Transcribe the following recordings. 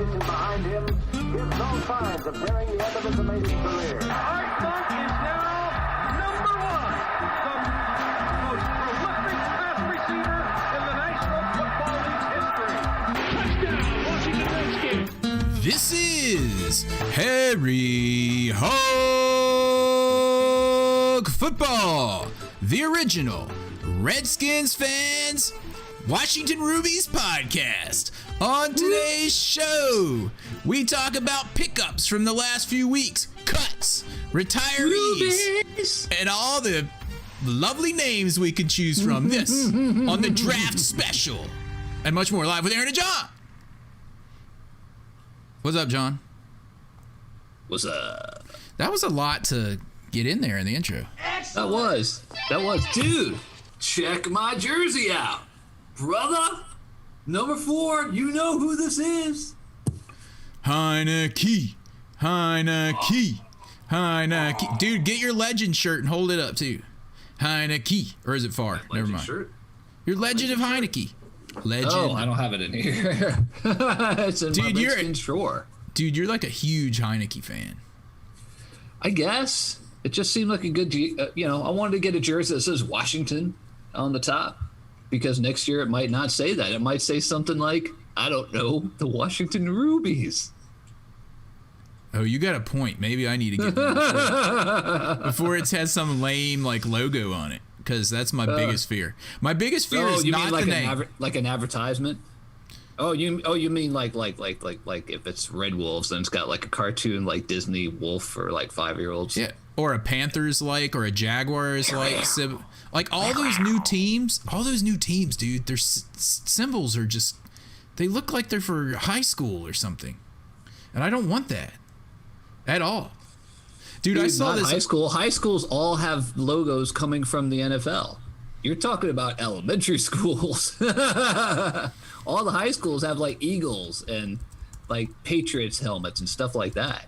generations behind him, gives no signs of nearing the end of his amazing career. Art Monk is now number one, the most prolific pass receiver in the National Football League's history. Touchdown, Washington Redskins. This is Harry Hog Football, the original Redskins Fans Washington Rubies podcast. On today's show, we talk about pickups from the last few weeks, cuts, retirees, Rubies, and all the lovely names we can choose from this on the draft special, and much more. Live with Aaron and John. What's up, John? What's up? That was a lot to get in there in the intro. That was. Dude, check my jersey out. Brother, number 4, you know who this is. Heineke. Dude, get your legend shirt and hold it up, too. Heineke. Or is it far? Never mind. Shirt? Your legend of Heineke. Legend. Oh, I don't have it in here. It's in my Redskins drawer. Dude, you're like a huge Heineke fan. I guess. It just seemed like a good, I wanted to get a jersey that says Washington on the top, because next year it might not say that. It might say something like, I don't know, the Washington Rubies. Oh, you got a point. Maybe I need to get one before it has some lame like logo on it, because that's my biggest fear. My biggest fear is not the name. Like an advertisement? Oh, you mean like if it's Red Wolves, then it's got like a cartoon like Disney wolf for like 5-year-olds. Yeah, or a Panthers like, or a Jaguars like. Like all those new teams, dude. Their symbols are just, they look like they're for high school or something, and I don't want that at all, dude. I saw this. High schools all have logos coming from the NFL. You're talking about elementary schools. All the high schools have like Eagles and like Patriots helmets and stuff like that.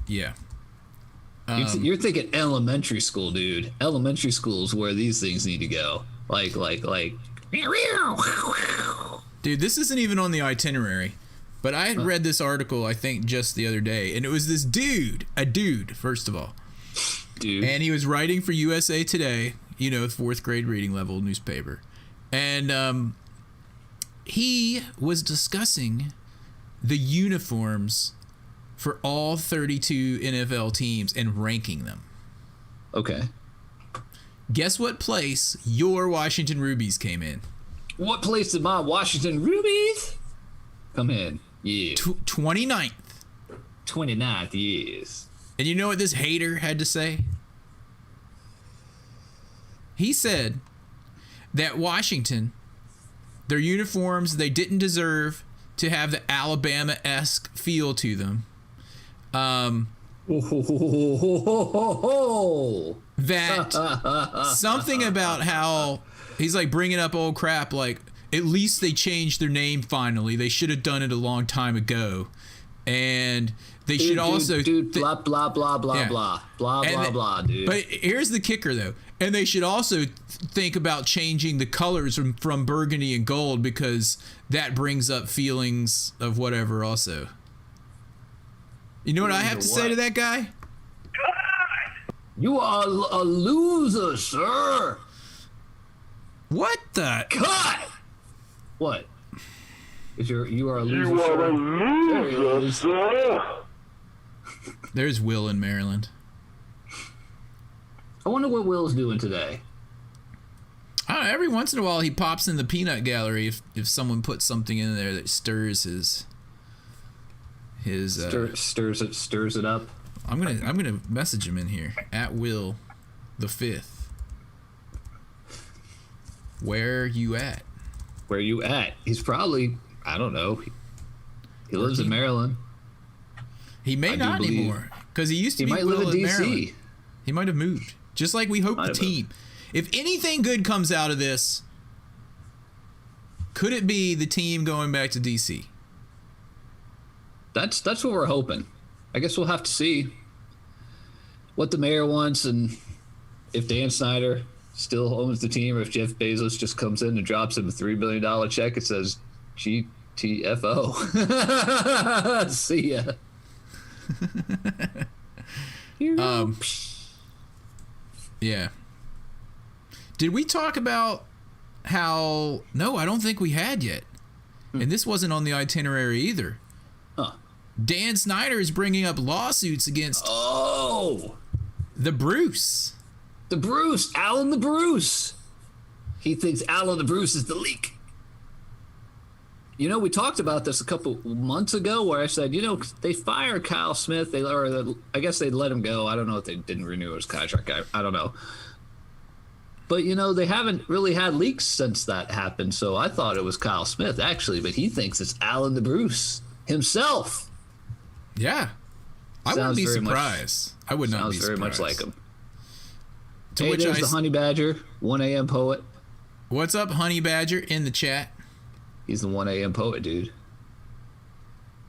Yeah. You're thinking elementary school, dude. Elementary school is where these things need to go. Like. Dude, this isn't even on the itinerary, but I had read this article, I think, just the other day, and it was this dude, first of all. Dude. And he was writing for USA Today, 4th grade reading level newspaper. And he was discussing the uniforms for all 32 NFL teams and ranking them. Okay. Guess what place your Washington Rubies came in? What place did my Washington Rubies come in? Yeah. 29th. 29th, yes. And you know what this hater had to say? He said that Washington, their uniforms, they didn't deserve to have the Alabama-esque feel to them. That something about how he's like bringing up old crap, like at least they changed their name finally. They should have done it a long time ago, and they should also blah blah blah blah yeah. blah blah blah, dude. But here's the kicker, though, and they should also think about changing the colors from burgundy and gold, because that brings up feelings of whatever. Also, you know what I have to say to that guy? You are a loser, sir. What the? Cut. What? You are a loser. You are a loser, sir. There's Will in Maryland. I wonder what Will's doing today. I don't know, every once in a while he pops in the peanut gallery if someone puts something in there that stirs his stirs it up. I'm gonna message him in here at Will the 5th. Where you at? Where you at? He's probably, I don't know. He lives in Maryland. He may not anymore, because he used to be might live in DC. Maryland. He might have moved. Just like we hope the team. If anything good comes out of this, could it be the team going back to DC? That's what we're hoping. I guess we'll have to see what the mayor wants, and if Dan Snyder still owns the team, or if Jeff Bezos just comes in and drops him a $3 billion check and says, gee, TFO. See ya. Yeah. Did we talk about how... No, I don't think we had yet. And this wasn't on the itinerary either. Huh. Dan Snyder is bringing up lawsuits against the Bruce. The Bruce. Alan the Bruce. He thinks Alan the Bruce is the leak. You know, we talked about this a couple months ago where I said, you know, they fired Kyle Smith. I guess they let him go. I don't know if they didn't renew his contract. I don't know. But, you know, they haven't really had leaks since that happened. So I thought it was Kyle Smith, actually. But he thinks it's Alan the Bruce himself. Yeah. I wouldn't be surprised. I would not be surprised. Sounds very much like him. Hey, there's the Honey Badger, 1 a.m. poet. What's up, Honey Badger, in the chat? He's the 1 a.m. poet, dude.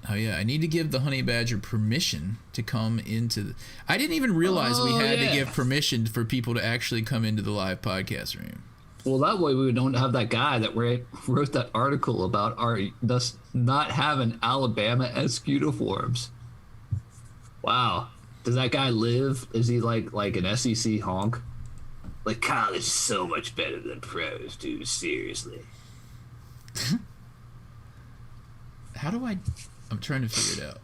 Oh, yeah. I need to give the Honey Badger permission to come into I didn't even realize we had to give permission for people to actually come into the live podcast room. Well, that way we don't have that guy that wrote that article about us not having Alabama-esque uniforms. Wow. Does that guy live? Is he like an SEC honk? Like, college is so much better than pros, dude. Seriously. How do I'm trying to figure it out.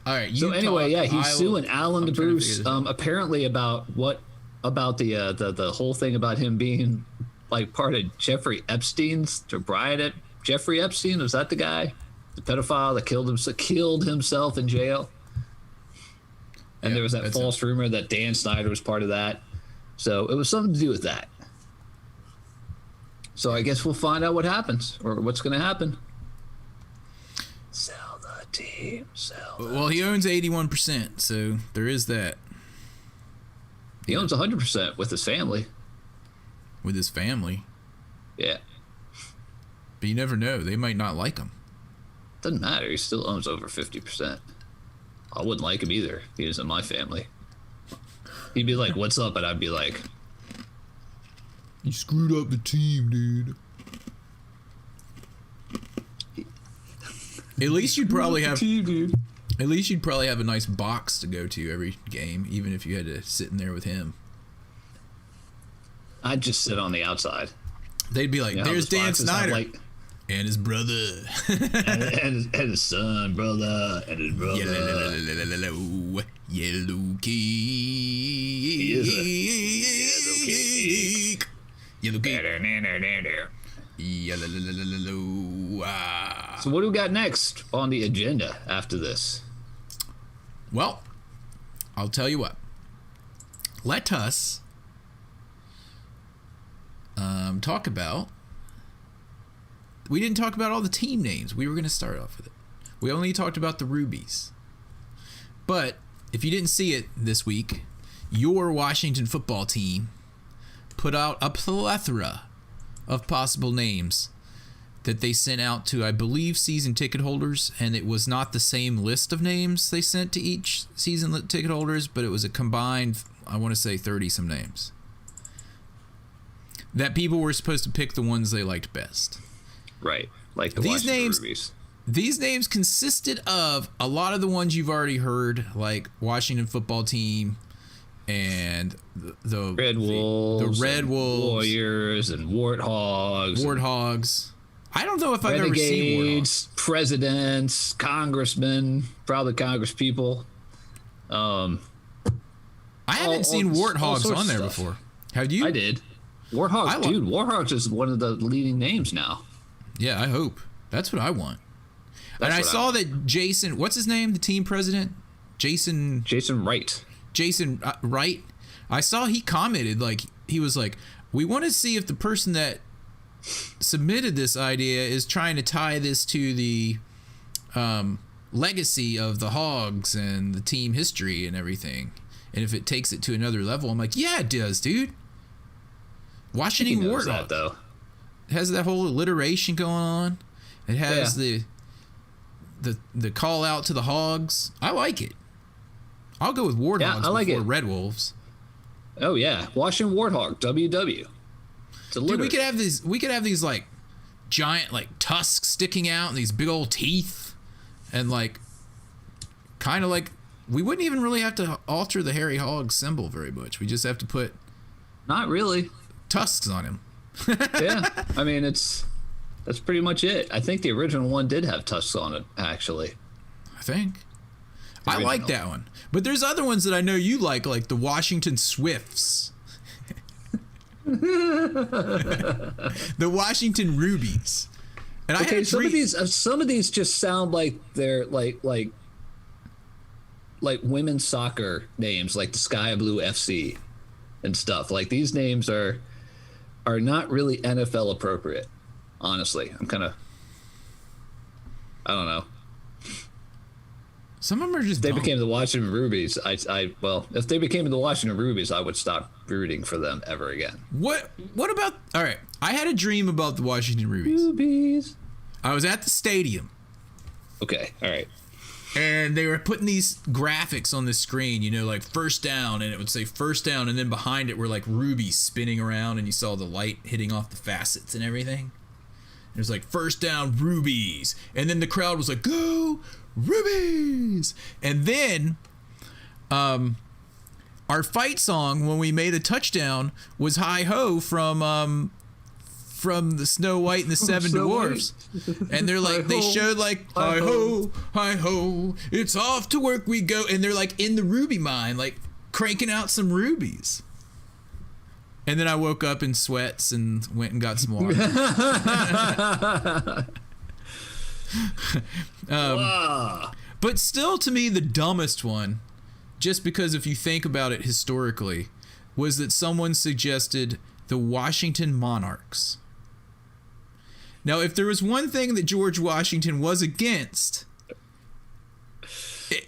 All right. So anyway, yeah, he's suing Alan the Bruce. Apparently about the whole thing about him being like part of Jeffrey Epstein's sobriety. Jeffrey Epstein, was that the guy, the pedophile that killed himself in jail? And there was that false rumor that Dan Snyder was part of that. So it was something to do with that. So I guess we'll find out what happens or what's going to happen. Sell the team. Well, he owns 81%, so there is that. He owns 100% with his family. With his family? Yeah. But you never know. They might not like him. Doesn't matter. He still owns over 50%. I wouldn't like him either. He isn't my family. He'd be like, "What's up?" And I'd be like, "You screwed up the team, dude." At least you'd probably have At least you'd probably have a nice box to go to every game, even if you had to sit in there with him. I'd just sit on the outside. They'd be like, "There's Dan Snyder and his brother, and his son, brother, and his brother." Yellow cake. Yellow cake. So what do we got next on the agenda after this? Well, I'll tell you what. Let us talk about... We didn't talk about all the team names. We were going to start off with it. We only talked about the Rubies. But if you didn't see it this week, your Washington football team put out a plethora of possible names that they sent out to, I believe, season ticket holders, and it was not the same list of names they sent to each season ticket holders, but it was a combined, I want to say, 30-some names. That people were supposed to pick the ones they liked best. Right, like the Washington Rubies. These names consisted of a lot of the ones you've already heard, like Washington football team and the Red Wolves, the Red Wolves, Warriors, and Warthogs. I don't know if I've ever seen Warthogs. Presidents, congressmen, probably congresspeople. I haven't seen Warthogs on there before. Have you? I did. Warthogs, dude. Warthogs is one of the leading names now. Yeah, I hope. That's what I want. And I saw that Jason, what's his name? The team president? Jason Wright. Jason Wright. I saw he commented, like, he was like, "We want to see if the person that submitted this idea is trying to tie this to the legacy of the Hogs and the team history and everything. And if it takes it to another level." I'm like, yeah, it does, dude. Washington Warthog, though, has that whole alliteration going on. It has the call out to the Hogs. I like it. I'll go with Warthogs before Red Wolves. Oh yeah, Washington Warthog, WW. It's a litter. Dude, we could have these like giant like tusks sticking out and these big old teeth and like kind of like we wouldn't even really have to alter the hairy hog symbol very much. We just have to put Not really. tusks on him. Yeah. I mean, that's pretty much it. I think the original one did have tusks on it, actually. I think. I like that one. But there's other ones that I know you like the Washington Swifts. The Washington Rubies. And Okay, some of these just sound like they're like women's soccer names, like the Sky Blue FC and stuff. Like these names are not really NFL appropriate. Honestly, I don't know. Some of them are just They dumb. became the Washington Rubies. Well, if they became the Washington Rubies, I would stop rooting for them ever again. What about, all right, I had a dream about the Washington Rubies. Rubies. I was at the stadium Okay, all right. and they were putting these graphics on the screen, you know, like first down, and it would say first down, and then behind it were like rubies spinning around, and you saw the light hitting off the facets and everything. It was like first down rubies, and then the crowd was like, go Rubies. And then our fight song when we made a touchdown was Hi Ho from the Snow White and the Seven Dwarfs. And they're like, they showed like, hi ho, it's off to work we go. And they're like in the ruby mine, like cranking out some rubies. And then I woke up in sweats and went and got some water. But still, to me, the dumbest one, just because if you think about it historically, was that someone suggested the Washington Monarchs. Now, if there was one thing that George Washington was against,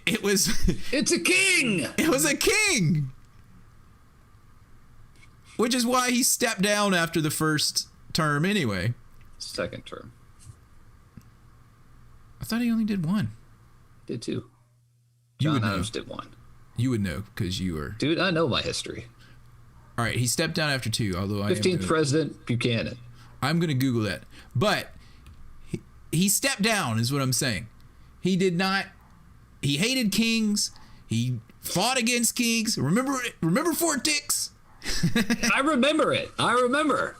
it was... It's a king! It was a king! Which is why he stepped down after the first term anyway. Second term. I thought he only did one. Did two. You John would know. Adams did one. You would know because you were... Dude, I know my history. All right, he stepped down after two, although 15th President Buchanan. I'm going to Google that. But he stepped down is what I'm saying. He did not... He hated kings. He fought against kings. Remember Fort Dix? I remember it. I remember.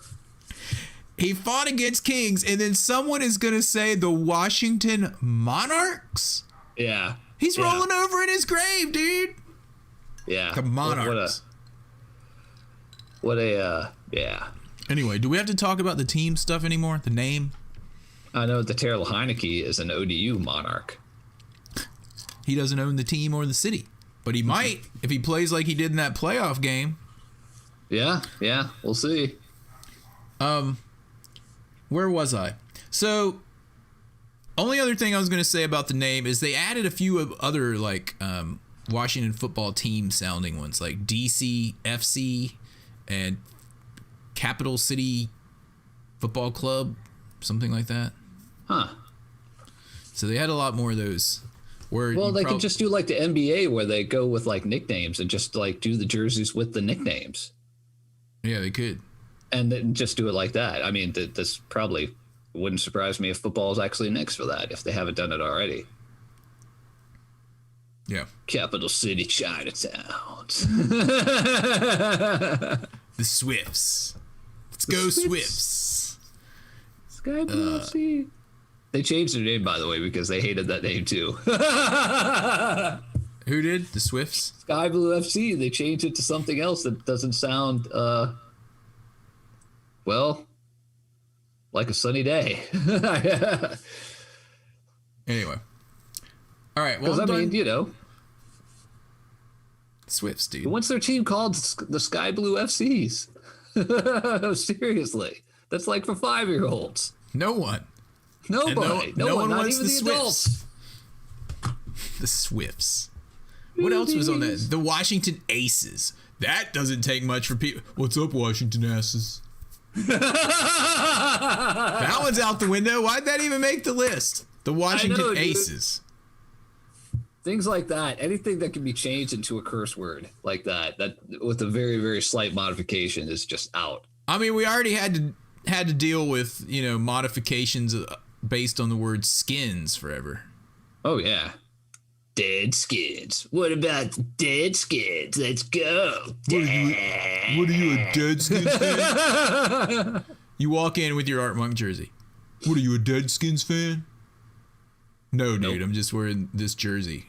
He fought against kings, and then someone is going to say the Washington Monarchs? Yeah. He's rolling over in his grave, dude. Yeah. The Monarchs. Yeah. Anyway, do we have to talk about the team stuff anymore? The name? I know that Terrell Heineke is an ODU Monarch. He doesn't own the team or the city, but he might if he plays like he did in that playoff game. Yeah, we'll see. Where was I? So, only other thing I was going to say about the name is they added a few of other like Washington football team sounding ones, like DC FC and Capital City Football Club, something like that. Huh. So they had a lot more of those. Well, they could just do like the NBA where they go with like nicknames and just like do the jerseys with the nicknames. Yeah, they could. And then just do it like that. I mean, this probably wouldn't surprise me if football is actually next for that, if they haven't done it already. Yeah. Capital City Chinatowns. The Swifts. Let's go Swifts. Sky Blue FC. They changed their name, by the way, because they hated that name too. Who did? The Swifts? Sky Blue FC. They changed it to something else that doesn't sound, well, like a sunny day. Anyway. All right. Well, Because, I mean, you know, Swifts, dude. what's their team called? The Sky Blue FCs. Seriously. That's like for 5-year-olds. No one. Nobody. No one not wants even the the adults. The Swifts. What else was on that? The Washington Aces. That doesn't take much for people. What's up, Washington Asses? That one's out the window. Why'd that even make the list? The Washington Aces. Things like that. Anything that can be changed into a curse word like that with a very, very slight modification is just out. I mean, we already had to deal with, modifications based on the word skins forever. Oh, yeah. Dead skins. What about dead skins? Let's go. What are you, a dead skins fan? You walk in with your Art Monk jersey. What are you, a dead skins fan? No, dude, I'm just wearing this jersey.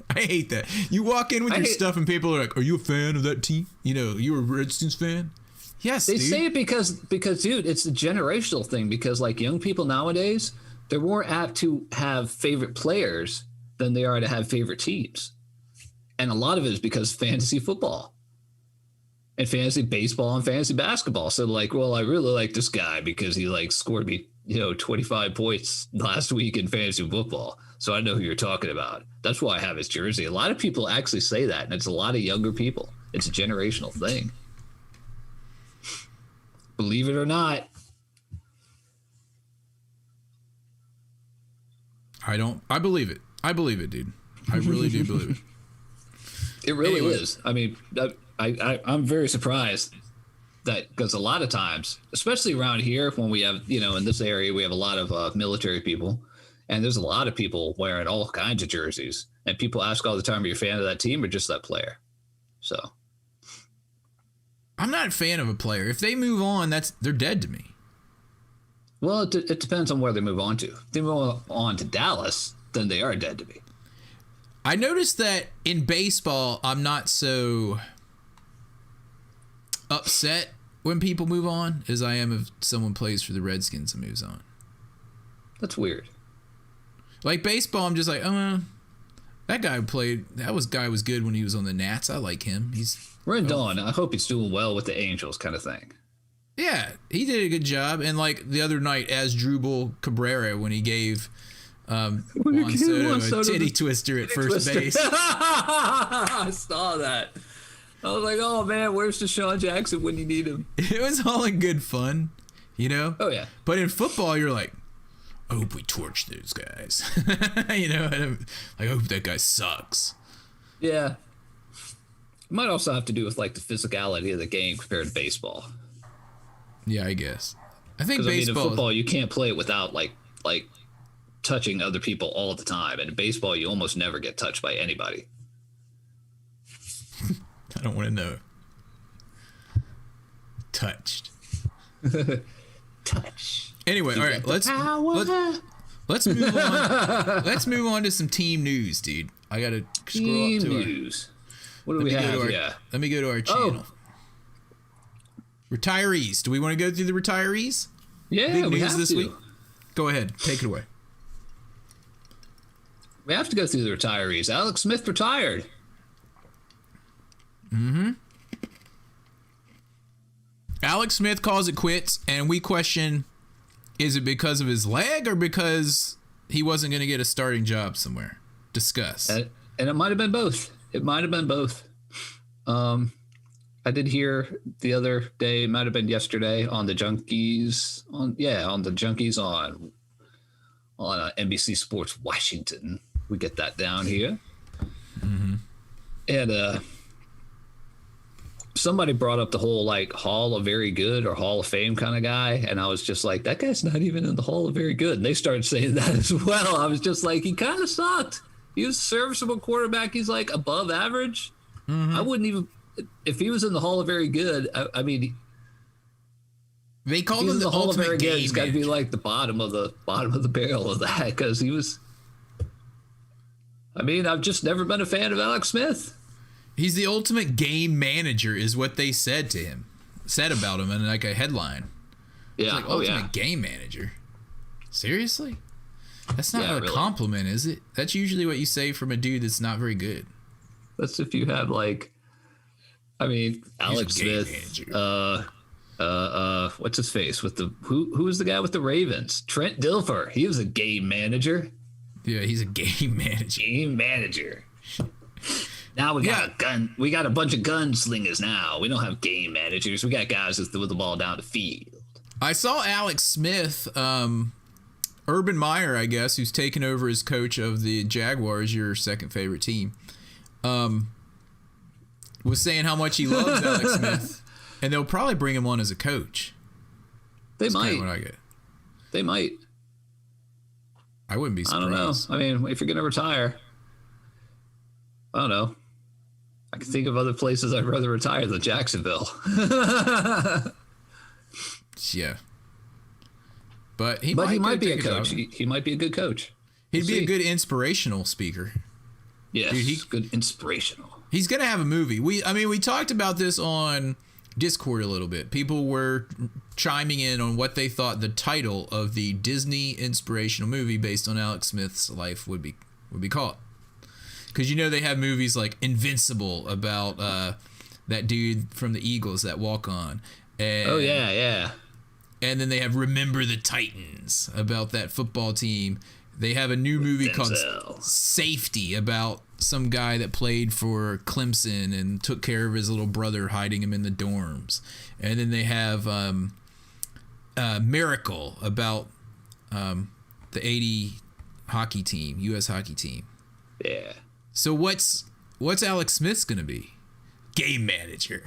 I hate that. You walk in with your stuff and people are like, "Are you a fan of that team? You're a Redskins fan?" Yes, they dude. say it because dude, it's a generational thing. Because like young people nowadays, they're more apt to have favorite players than they are to have favorite teams, and a lot of it is because fantasy football, and fantasy baseball, and fantasy basketball. So like, well, I really like this guy because he like scored me 25 points last week in fantasy football. So I know who you're talking about. That's why I have his jersey. A lot of people actually say that, and it's a lot of younger people. It's a generational thing. Believe it or not. I believe it. I believe it, dude. I really do believe it. It really is. I mean, I'm very surprised that, because a lot of times, especially around here, when we have, in this area, we have a lot of military people, and there's a lot of people wearing all kinds of jerseys, and people ask all the time, are you a fan of that team or just that player? So I'm not a fan of a player. If they move on, they're dead to me. Well, it depends on where they move on to. If they move on to Dallas, then they are dead to me. I noticed that in baseball, I'm not so upset when people move on as I am if someone plays for the Redskins and moves on. That's weird. Like baseball, I'm just like, that guy was good when he was on the Nats. I like him. Rendon, I hope he's doing well with the Angels, kind of thing. Yeah, he did a good job. And like the other night, as Drupal Cabrera, when he gave Juan Soto a titty twister at first base. I saw that. I was like, oh man, where's Deshaun Jackson when you need him? It was all in good fun, Oh yeah. But in football, you're like, I hope we torch those guys. And I hope that guy sucks. Yeah. It might also have to do with like the physicality of the game compared to baseball. Yeah, I guess. I think baseball. I mean, in football, you can't play it without like touching other people all the time. And in baseball, you almost never get touched by anybody. I don't want to know. Touched. Touch. Anyway, all right, let's move on. Let's move on to some team news, dude. I gotta scroll up to news. What do we have? Let me go to our channel. Retirees. Do we want to go through the retirees? Yeah, Big we news have this to. week. Go ahead, take it away. We have to go through the retirees. Alex Smith retired. Mm-hmm. Alex Smith calls it quits, and we question, is it because of his leg or because he wasn't going to get a starting job somewhere? Discuss. And it might have been both. I did hear the other day, it might have been yesterday, on the Junkies on NBC Sports Washington. We get that down here. Mm-hmm. And somebody brought up the whole like Hall of Very Good or Hall of Fame kind of guy, and I was just like, that guy's not even in the Hall of Very Good. And they started saying that as well. I was just like, he kind of sucked. He was a serviceable quarterback. He's like above average. Mm-hmm. I wouldn't even, if he was in the Hall of Very Good. I mean, they called him the Hall of ultimate Very Good. game He's got to be like the bottom of the barrel of that, because he was. I mean, I've just never been a fan of Alex Smith. He's the ultimate game manager, is what they said about him in like a headline. Yeah. Like, ultimate game manager. Seriously? That's not a compliment, is it? That's usually what you say from a dude that's not very good. That's if you have like, I mean, Alex Smith. What's his face with the who was the guy with the Ravens? Trent Dilfer. He was a game manager. Yeah, he's a game manager. Game manager. Now we got a gun. We got a bunch of gunslingers now. We don't have game managers. We got guys that throw the ball down the field. I saw Alex Smith, Urban Meyer, I guess, who's taken over as coach of the Jaguars, your second favorite team, was saying how much he loves Alex Smith. And they'll probably bring him on as a coach. They That's might. kinda what I get. They might. I wouldn't be surprised. I don't know. I mean, if you're going to retire, I don't know. I can think of other places I'd rather retire than Jacksonville. Yeah. But he But he might be a take coach. job. He might be a good coach. He'd We'll be see. a good inspirational speaker. Yes, Dude, he's good inspirational. He's gonna have a movie. We talked about this on Discord a little bit. People were chiming in on what they thought the title of the Disney inspirational movie based on Alex Smith's life would be called. Because they have movies like Invincible about that dude from the Eagles, that walk-on. And, Oh, yeah. And then they have Remember the Titans about that football team. They have a new movie called Safety about some guy that played for Clemson and took care of his little brother, hiding him in the dorms. And then they have Miracle about the 80 hockey team, U.S. hockey team. Yeah. So what's Alex Smith's gonna be? Game manager.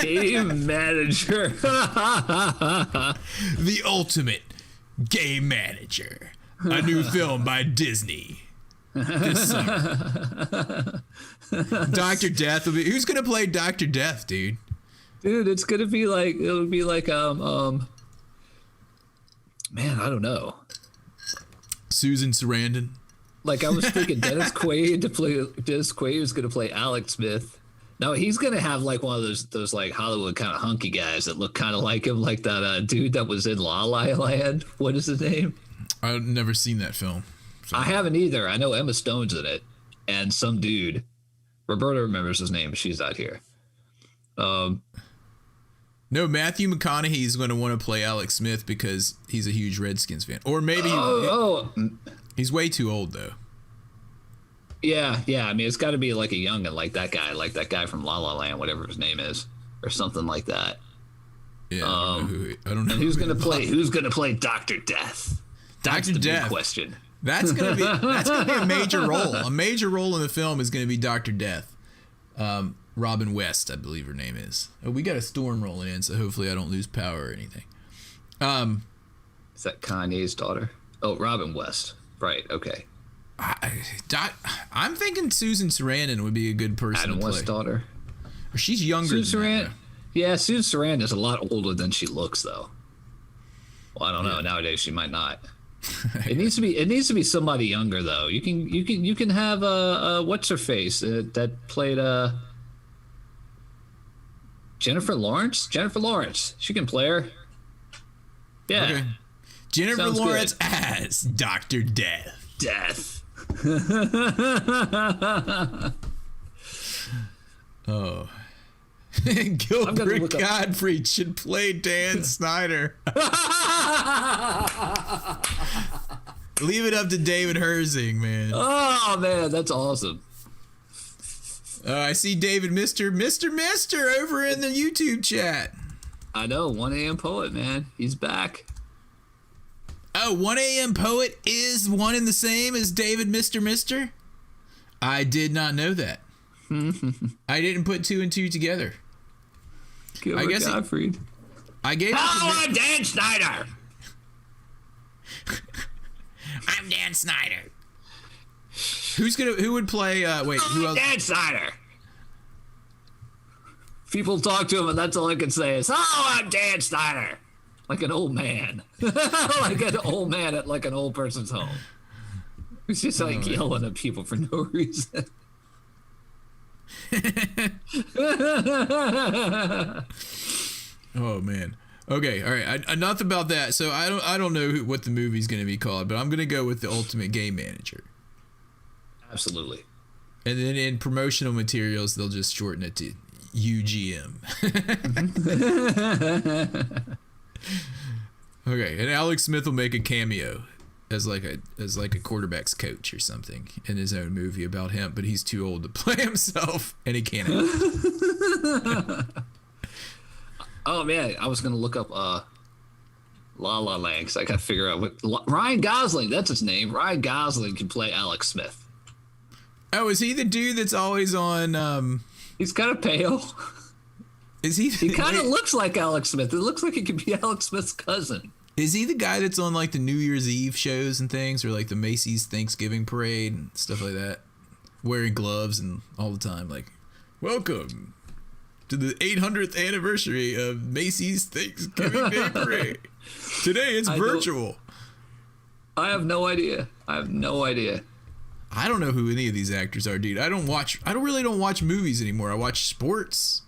Game manager. The ultimate game manager. A new film by Disney this summer. Dr. Death will be. Who's gonna play Dr. Death, dude? Dude, it's gonna be like man, I don't know. Susan Sarandon. Like I was thinking Dennis Quaid was gonna play Alex Smith. No, he's gonna have like one of those like Hollywood kind of hunky guys that look kind of like him, like that dude that was in La La Land. What is his name? I've never seen that film. So. I haven't either. I know Emma Stone's in it, and some dude. Roberta remembers his name, but she's not here. No, Matthew McConaughey is going to want to play Alex Smith because he's a huge Redskins fan, or maybe he's way too old though. Yeah. I mean, it's got to be like a youngin, like that guy from La La Land, whatever his name is, or something like that. Yeah, I don't know. And who's gonna play Dr. Death? That's Dr. the Death. big question. That's gonna be a major role. A major role in the film is gonna be Dr. Death. Robin West, I believe her name is. Oh, we got a storm rolling in, so hopefully I don't lose power or anything. Is that Kanye's daughter? Oh, Robin West. Right. Okay. I'm thinking Susan Sarandon would be a good person Adam to play. West's daughter. Or she's younger Susan than Sarandon. that, Yeah, Susan Sarandon is a lot older than she looks, though. Well, I don't know. Nowadays, she might not. It needs to be somebody younger, though. You can have what's her face that played Jennifer Lawrence. Jennifer Lawrence. She can play her. Yeah. Okay. Jennifer Sounds Lawrence good. as Dr. Death. Oh. Gilbert look up- Gottfried should play Dan Snyder. Leave it up to David Herzing, man. Oh man, that's awesome. I see David Mister over in the YouTube chat. I know, 1 a.m. Poet, man. He's back. Oh, 1 a.m. Poet is one and the same as David Mister? I did not know that. I didn't put two and two together. Gilbert guess Gottfried. I gave it to I'm Dan Snyder. I'm Dan Snyder. Who would play who else? Dan Snyder. People talk to him, and that's all I can say is, I'm Dan Snyder. Like an old man. Like an old man at like an old person's home. He's just like yelling at people for no reason. Oh man. Okay, all right. Enough about that. So I don't know what the movie's going to be called, but I'm going to go with the Ultimate Game Manager. Absolutely. And then in promotional materials, they'll just shorten it to UGM. Okay, and Alex Smith will make a cameo as like a quarterback's coach or something in his own movie about him, but he's too old to play himself and he can't act. Oh man, I was gonna look up La La Land because I got to figure out what Ryan Gosling. That's his name. Ryan Gosling can play Alex Smith. Oh, is he the dude that's always on? He's kind of pale. Is he? He kind of looks like Alex Smith. It looks like he could be Alex Smith's cousin. Is he the guy that's on like the New Year's Eve shows and things, or like the Macy's Thanksgiving parade and stuff like that, wearing gloves and all the time, like, welcome to the 800th anniversary of Macy's Thanksgiving Day Parade. Today it's virtual. I have no idea. I don't know who any of these actors are, dude. I don't really watch movies anymore. I watch sports.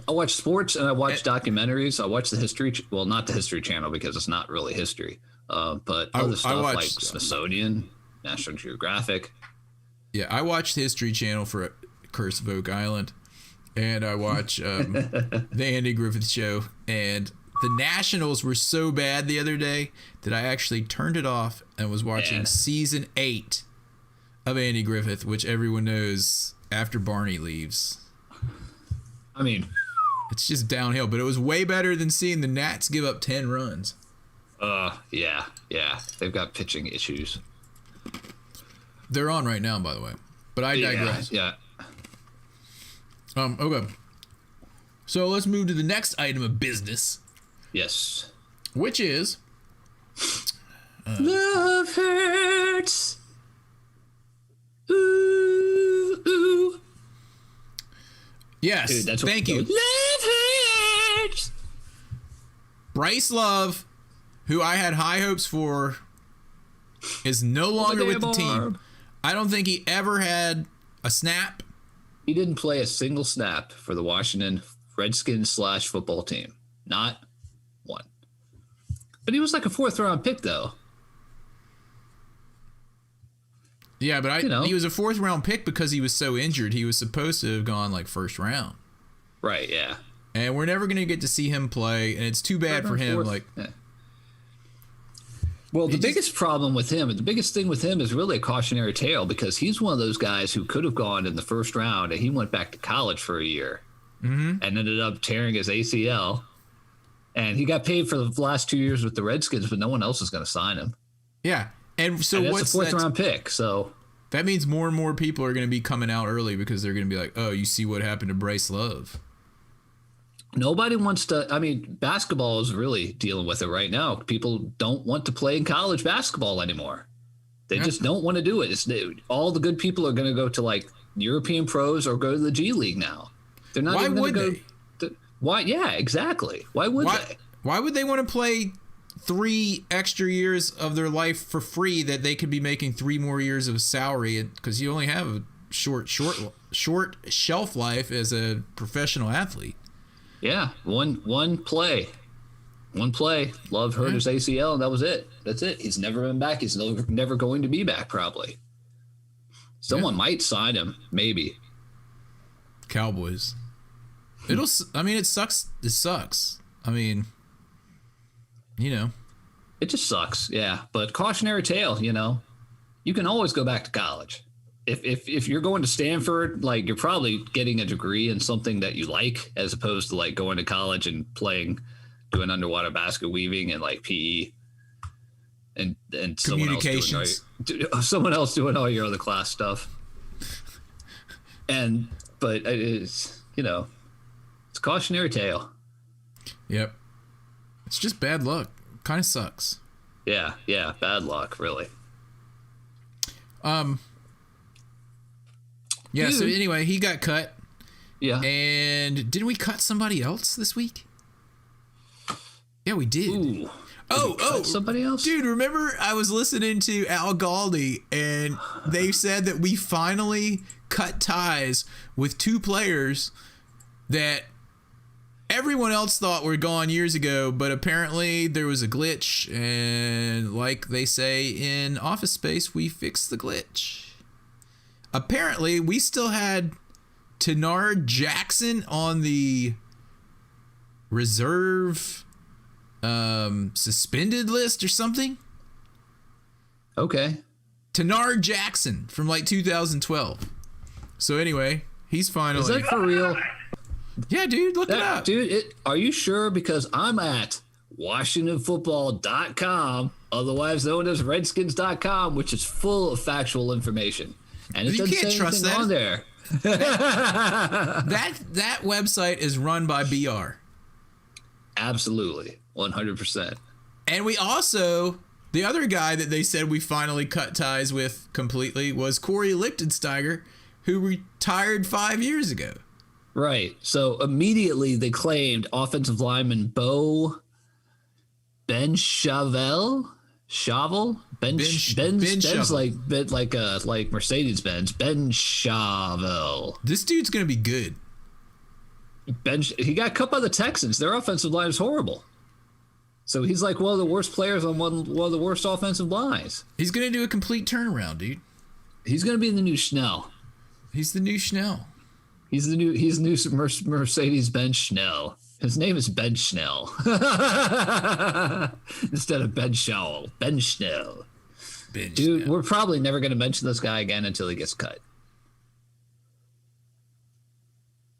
I watch sports and I watch documentaries. I watch the History, not the History Channel because it's not really history, but other stuff like Smithsonian, National Geographic. Yeah, I watch the History Channel for Curse of Oak Island, and I watch the Andy Griffith Show. And the Nationals were so bad the other day that I actually turned it off and was watching season 8 of Andy Griffith, which everyone knows after Barney leaves. I mean, it's just downhill, but it was way better than seeing the Nats give up 10 runs. Yeah. They've got pitching issues. They're on right now, by the way. But I digress. Yeah. Okay. So let's move to the next item of business. Yes. Which is Love Hurts. Ooh, ooh. Yes. Dude, that's thank you. Love Hurts. Bryce Love, who I had high hopes for, is no longer with the team. I don't think he ever had a snap. He didn't play a single snap for the Washington Redskins / football team. Not one. But he was like a 4th round pick, though. Yeah, but he was a 4th round pick because he was so injured. He was supposed to have gone like 1st round. Right, yeah. And we're never going to get to see him play, and it's too bad for him. Well, the biggest problem with him, and the biggest thing with him is really a cautionary tale, because he's one of those guys who could have gone in the 1st round, and he went back to college for a year and ended up tearing his ACL. And he got paid for the last 2 years with the Redskins, but no one else is going to sign him. Yeah. And so what's a 4th round pick? So that means more and more people are going to be coming out early because they're going to be like, oh, you see what happened to Bryce Love. Nobody wants to. I mean, basketball is really dealing with it right now. People don't want to play in college basketball anymore. They just don't want to do it. All the good people are going to go to like European pros or go to the G League now. They're not even going to go. Why? Yeah, exactly. Why would they? Why would they want to play 3 extra years of their life for free that they could be making 3 more years of salary? Because you only have a short shelf life as a professional athlete. Yeah, one play. Love hurt his ACL, and that was it. That's it. He's never been back. He's never going to be back, probably. Someone might sign him, maybe. Cowboys. It sucks. It sucks. I mean, It just sucks, yeah. But cautionary tale, you can always go back to college. If you're going to Stanford, like, you're probably getting a degree in something that you like, as opposed to like going to college and doing underwater basket weaving and like PE and someone else doing all your other class stuff. But it's it's a cautionary tale. Yep. It's just bad luck. Kind of sucks. Yeah, bad luck, really. Yeah, so anyway, he got cut. Yeah. And didn't we cut somebody else this week? Yeah, we did. Ooh. Oh, somebody else? Dude, remember I was listening to Al Galdi, and they said that we finally cut ties with 2 players that everyone else thought were gone years ago, but apparently there was a glitch, and like they say in Office Space, we fixed the glitch. Apparently, we still had Tenard Jackson on the reserve suspended list or something. Okay. Tenard Jackson from like 2012. So anyway, he's finally... Is that for real? Yeah, dude, look it up. Dude, are you sure? Because I'm at WashingtonFootball.com, otherwise known as Redskins.com, which is full of factual information. And it doesn't say anything on there. That website is run by BR. Absolutely. 100%. And we also, the other guy that they said we finally cut ties with completely was Corey Lichtensteiger, who retired 5 years ago. Right. So immediately they claimed offensive lineman Ben Chavel. Ben Shovel. like Mercedes-Benz. Ben Chavel. This dude's gonna be good. He got cut by the Texans. Their offensive line is horrible. So he's like one of the worst players on one of the worst offensive lines. He's gonna do a complete turnaround, dude. He's gonna be the new Schnell. He's the new Schnell. He's the new Mercedes-Benz Schnell. His name is Ben Schnell instead of Ben Schall. Ben Schnell. Dude, we're probably never going to mention this guy again until he gets cut.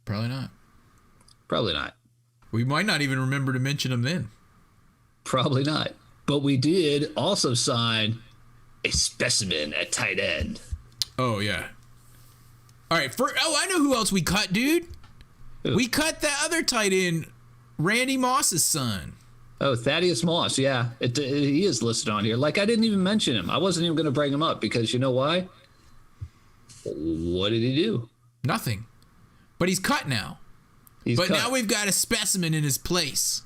Probably not. Probably not. We might not even remember to mention him then. Probably not. But we did also sign a specimen at tight end. Oh, yeah. All right. I know who else we cut, dude. Who? We cut that other tight end, Randy Moss's son. Oh, Thaddeus Moss. Yeah, he is listed on here. Like, I didn't even mention him. I wasn't even going to bring him up because you know why? What did he do? Nothing. But he's cut now. Now we've got a specimen in his place.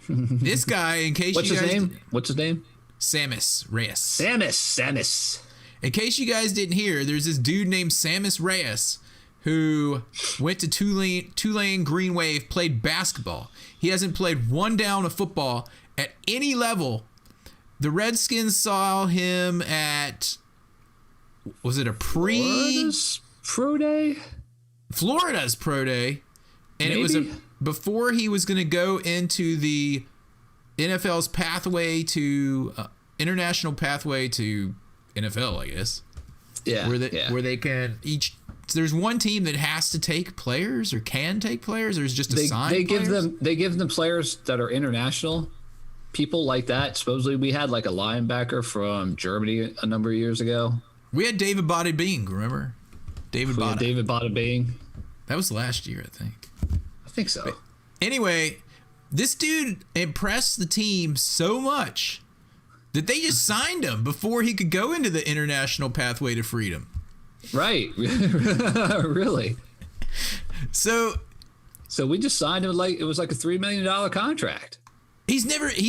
This guy, in case What's you guys... What's his name? Samus Reyes. Samus. In case you guys didn't hear, there's this dude named Samus Reyes who went to Tulane Green Wave, played basketball. He hasn't played one down of football at any level. The Redskins saw him at, was it a Florida's Pro Day? Florida's Pro Day. And Maybe? It was before he was going to go into the NFL's pathway to, international pathway to NFL, I guess. Yeah. Where they can each... There's one team that has to take players or can take players. Or is just assigned players. They give them players that are international. People like that. Supposedly we had like a linebacker from Germany a number of years ago. We had David Bada Bing, remember? David Bada Bing. That was last year, I think. I think so. But anyway, this dude impressed the team so much that they just signed him before he could go into the international pathway to freedom. Right. Really. So we just signed him like it was like a $3 million contract. He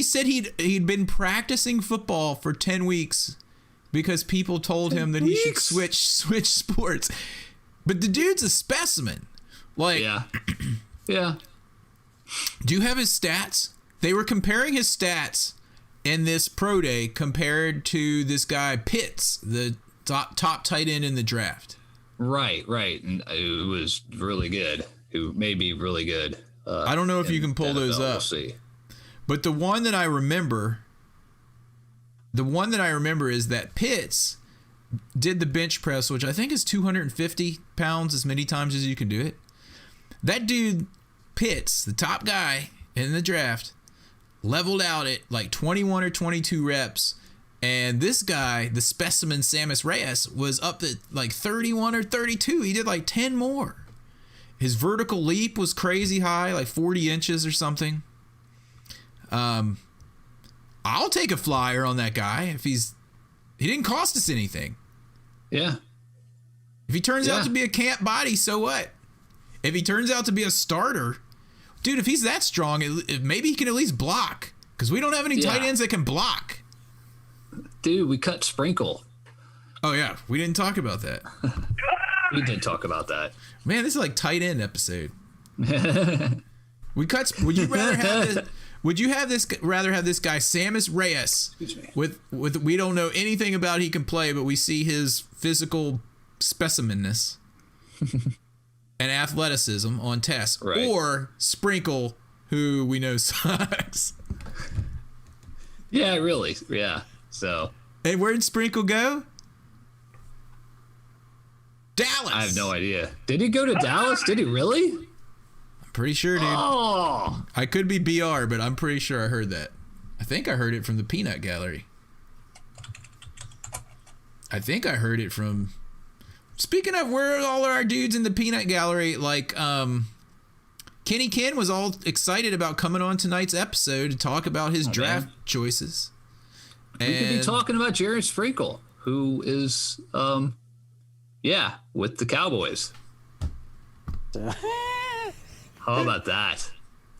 said he'd been practicing football for 10 weeks because people told him that he should switch sports. But the dude's a specimen. Like, yeah. Yeah. Do you have his stats? They were comparing his stats in this pro day compared to this guy Pitts, the top tight end in the draft. Right. And it was really good. It may be really good. I don't know if you can pull those up. We'll see. But the one that I remember is that Pitts did the bench press, which I think is 250 pounds, as many times as you can do it. That dude, Pitts, the top guy in the draft, leveled out at like 21 or 22 reps. And this guy, the specimen Samus Reyes, was up at like 31 or 32. He did like 10 more. His vertical leap was crazy high, like 40 inches or something. I'll take a flyer on that guy if he didn't cost us anything. Yeah. If he turns out to be a camp body, so what? If he turns out to be a starter, dude, if he's that strong, maybe he can at least block. Because we don't have any tight ends that can block. Dude, we cut Sprinkle. Oh, yeah. We didn't talk about that. We did talk about that. Man, this is like tight end episode. Would you rather have this? Would you rather have this guy Samus Reyes with we don't know anything about he can play, but we see his physical specimenness and athleticism on tests, right, or Sprinkle, who we know sucks? Yeah, really. Yeah. So. And where did Sprinkle go? Dallas. I have no idea. Did he go to Dallas? Did he really? I'm pretty sure, dude. Oh. I could be BR, but I'm pretty sure I heard that. I think I heard it from the Peanut Gallery. I think I heard it from Speaking of, where are all our dudes in the peanut gallery? Like, Kenny Ken was all excited about coming on tonight's episode to talk about his draft choices. We could be talking about Jared Sprinkle, who is, with the Cowboys. How about that?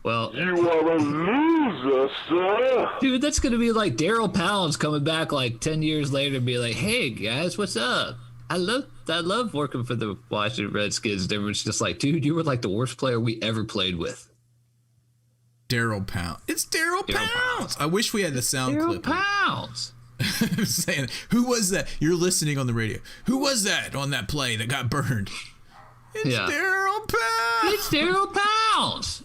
Well, You are a loser, sir. dude, that's going to be like Daryl Pounds coming back like 10 years later and be like, hey, guys, what's up? I love working for the Washington Redskins. And everyone's just like, dude, you were like the worst player we ever played with. Daryl Pounds. It's Daryl Pounds. I wish we had the sound clip. Daryl Pounds. I'm saying, who was that? You're listening on the radio. Who was that on that play that got burned? It's Daryl Pounds. It's Daryl Pounds.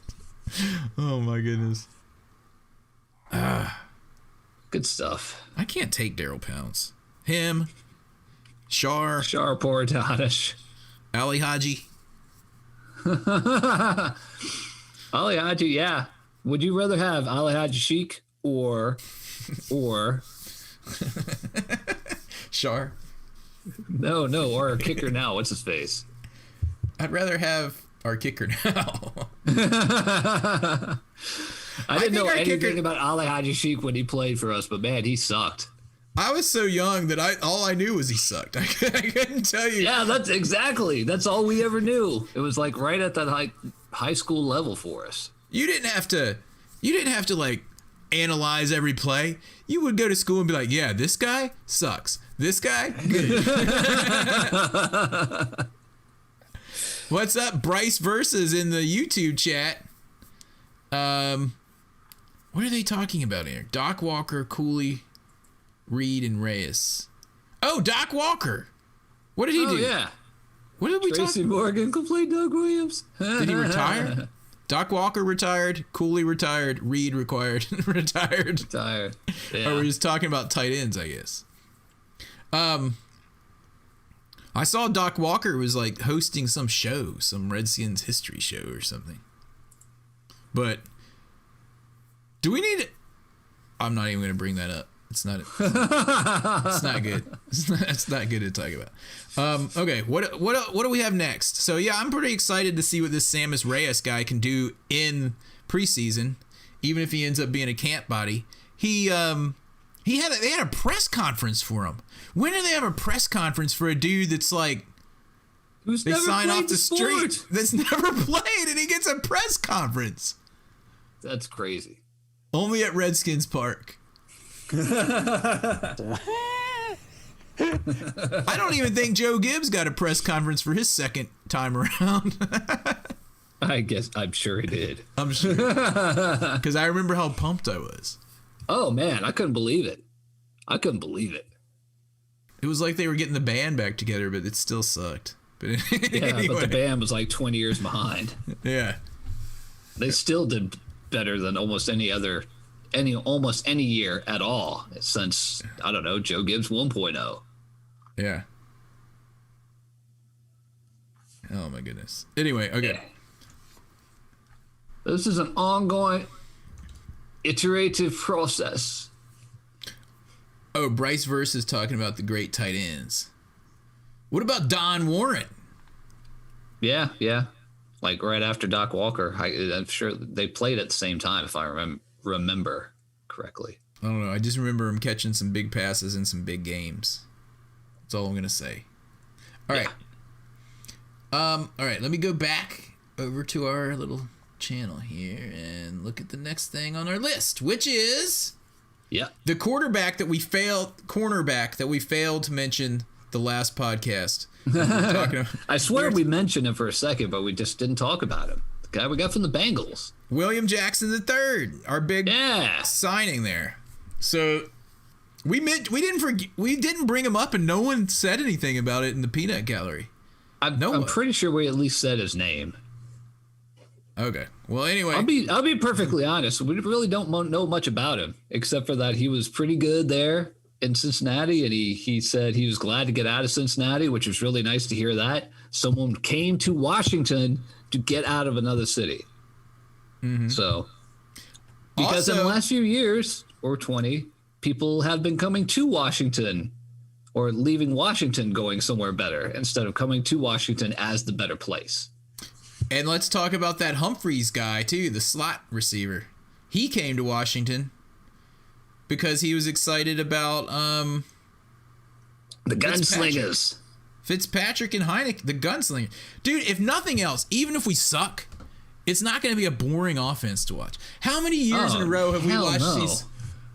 Oh my goodness. Good stuff. I can't take Daryl Pounds. Him, Shar Portanish. Ali Haji. Ali Haji, yeah. Would you rather have Ali Haji Sheik or Shar? No, or our kicker now? What's his face? I'd rather have our kicker now. I didn't know anything kicker... about Ali Haji Sheik when he played for us, but man, he sucked. I was so young that all I knew was he sucked. I couldn't tell you. Yeah, that's all we ever knew. It was like right at that high school level for us. You didn't have to like analyze every play. You would go to school and be like, yeah, this guy sucks. This guy, good. What's up, Bryce Versus in the YouTube chat? What are they talking about here? Doc Walker, Cooley, Reed, and Reyes. Oh, Doc Walker. What did he do? Yeah. What did we talk about? Tracy Morgan could play Doug Williams. Did he retire? Doc Walker retired. Cooley retired. Reed retired. Retired. Yeah. Or we're just talking about tight ends, I guess. I saw Doc Walker was like hosting some show, some Redskins history show or something. But do we need it? I'm not even going to bring that up. It's not good. It's not good to talk about. Okay, what do we have next? So yeah, I'm pretty excited to see what this Samus Reyes guy can do in preseason, even if he ends up being a camp body. They had a press conference for him. When do they have a press conference for a dude that's like Who's they never sign played off the street that's never played and he gets a press conference? That's crazy. Only at Redskins Park. I don't even think Joe Gibbs got a press conference for his second time around. I'm sure he did. I'm sure. Because I remember how pumped I was. Oh, man, I couldn't believe it. It was like they were getting the band back together, but it still sucked. But Yeah, anyway. but the band was like 20 years behind. Yeah. They still did better than almost any year at all since, I don't know, Joe Gibbs 1.0. Yeah. Oh, my goodness. Anyway, okay. Yeah. This is an ongoing, iterative process. Oh, Bryce Verse is talking about the great tight ends. What about Don Warren? Yeah. Like right after Doc Walker. I'm sure they played at the same time, if I remember correctly. I don't know. I just remember him catching some big passes in some big games. That's all I'm going to say. All right. All right. Let me go back over to our little channel here and look at the next thing on our list, which is the cornerback that we failed to mention the last podcast. I swear we mentioned him for a second, but we just didn't talk about him. The guy we got from the Bengals. William Jackson III, our big signing there. So we didn't bring him up, and no one said anything about it in the peanut gallery. I'm pretty sure we at least said his name. Okay. Well, anyway, I'll be perfectly honest. We really don't know much about him, except for that he was pretty good there in Cincinnati, and he said he was glad to get out of Cincinnati, which was really nice to hear that. Someone came to Washington to get out of another city. Mm-hmm. So, because in the last few years, or 20, people have been coming to Washington or leaving Washington going somewhere better instead of coming to Washington as the better place. And let's talk about that Humphreys guy, too, the slot receiver. He came to Washington because he was excited about The gunslingers. Fitzpatrick and Heinicke, the gunslinger. Dude, if nothing else, even if we suck, it's not going to be a boring offense to watch. How many years in a row have we watched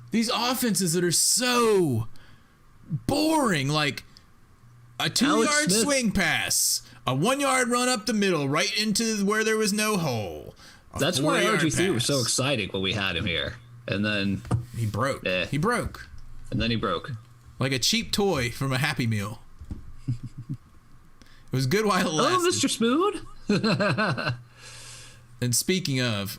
these offenses that are so boring? Like a 2-yard swing pass, a 1-yard run up the middle, right into where there was no hole. That's why RG3 was so exciting when we had him here. And then he broke. He broke. And then he broke. Like a cheap toy from a Happy Meal. It was good while it lasted. Oh, Mr. Spoon. And speaking of,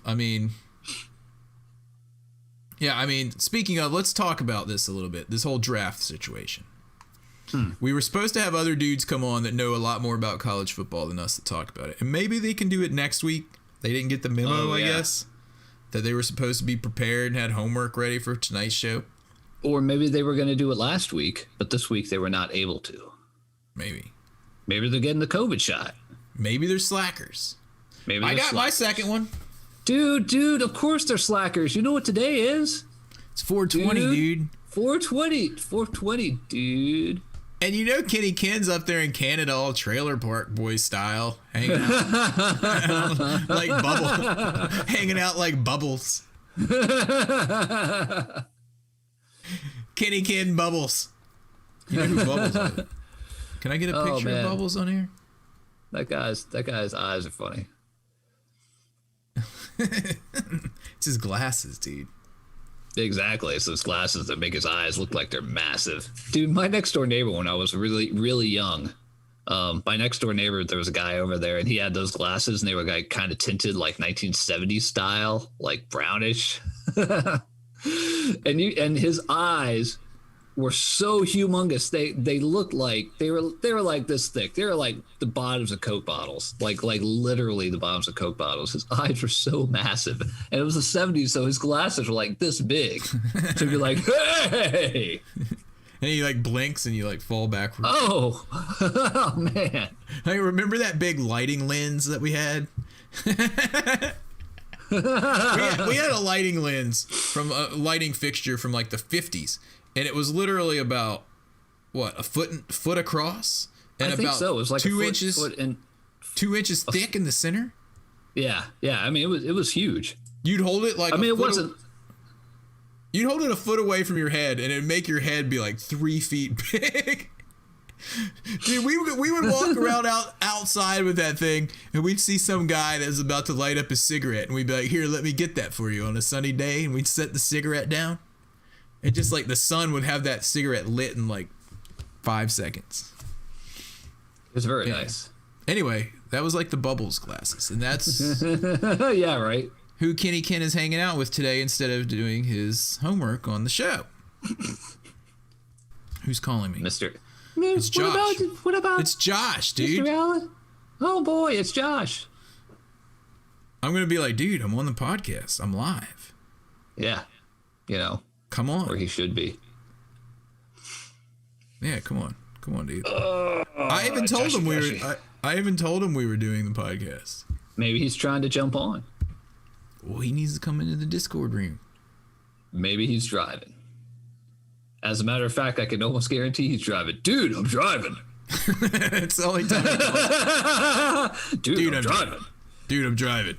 speaking of, let's talk about this a little bit. This whole draft situation. We were supposed to have other dudes come on that know a lot more about college football than us to talk about it. And maybe they can do it next week. They didn't get the memo, I guess, that they were supposed to be prepared and had homework ready for tonight's show. Or maybe they were going to do it last week, but this week they were not able to. Maybe they're getting the COVID shot. Maybe they're slackers. I got my second one. Dude, of course they're slackers. You know what today is? It's 420, dude. 420, dude. And you know Kenny Ken's up there in Canada all Trailer Park Boys style, hanging out hanging out like Bubbles. Kenny Ken Bubbles. You know who Bubbles is? Can I get a picture of Bubbles on here? That guy's eyes are funny. It's his glasses, dude. Exactly. It's those glasses that make his eyes look like they're massive. Dude, my next door neighbor, when I was really, really young, my next door neighbor, there was a guy over there and he had those glasses and they were like kind of tinted like 1970s style, like brownish. and his eyes were so humongous. They looked like they were like this thick. They were like the bottoms of Coke bottles, like literally the bottoms of Coke bottles. His eyes were so massive, and it was the 70s, so his glasses were like this big. So you're like, hey, and he like blinks and you like fall backwards. Oh man! I remember that big lighting lens that we had. we had a lighting lens from a lighting fixture from like the 50s. And it was literally about a foot across, and about so. It was like 2 inches, 2 inches thick in the center. Yeah. I mean, it was huge. You'd hold it like it wasn't. You'd hold it a foot away from your head, and it'd make your head be like 3 feet big. Dude, we would walk around outside with that thing, and we'd see some guy that was about to light up a cigarette, and we'd be like, "Here, let me get that for you on a sunny day," and we'd set the cigarette down. And just like the sun would have that cigarette lit in like 5 seconds. It was very nice. Anyway, that was like the Bubbles glasses. And that's yeah, right. Who Kenny Ken is hanging out with today instead of doing his homework on the show. Who's calling me? It's Josh. What about It's Josh, dude. Mr. Allen? Oh boy, it's Josh. I'm going to be like, dude, I'm on the podcast. I'm live. Yeah. Come on. Where he should be. Yeah, come on, dude. I even told him I even told him we were doing the podcast. Maybe he's trying to jump on. Well, he needs to come into the Discord room. Maybe he's driving. As a matter of fact, I can almost guarantee he's driving. Dude, I'm driving. It's the only time. Dude, I'm driving. Dude, I'm driving.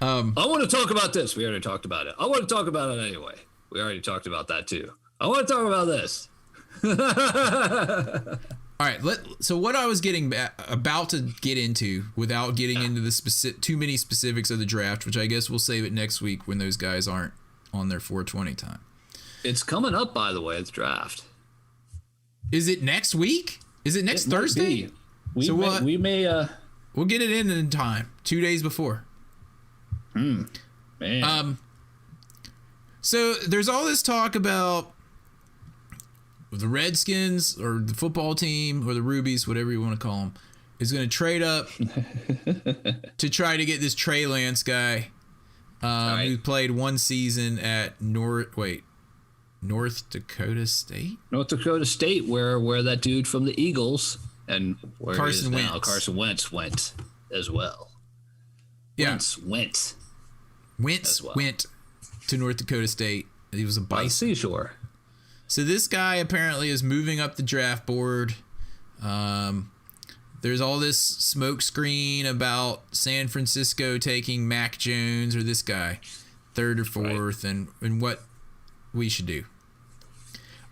I want to talk about this. We already talked about it. I want to talk about it anyway. We already talked about that too. I want to talk about this. All right. So what I was about to get into, without getting into the too many specifics of the draft, which I guess we'll save it next week when those guys aren't on their 420 time. It's coming up, by the way. It's draft. Is it next week? Is it next Thursday? We may. We'll get it in time. 2 days before. Man. So there's all this talk about the Redskins or the football team or the Rubies, whatever you want to call them, is going to trade up to try to get this Trey Lance guy who played one season at North North Dakota State? North Dakota State, where that dude from the Eagles and where Carson he is now, Wentz. Carson Wentz went as well. Yeah. Wentz Wentz well. went to North Dakota State. He was a by the Bison. seashore. So this guy apparently is moving up the draft board. There's all this smoke screen about San Francisco taking Mac Jones or this guy, third or fourth, and what we should do.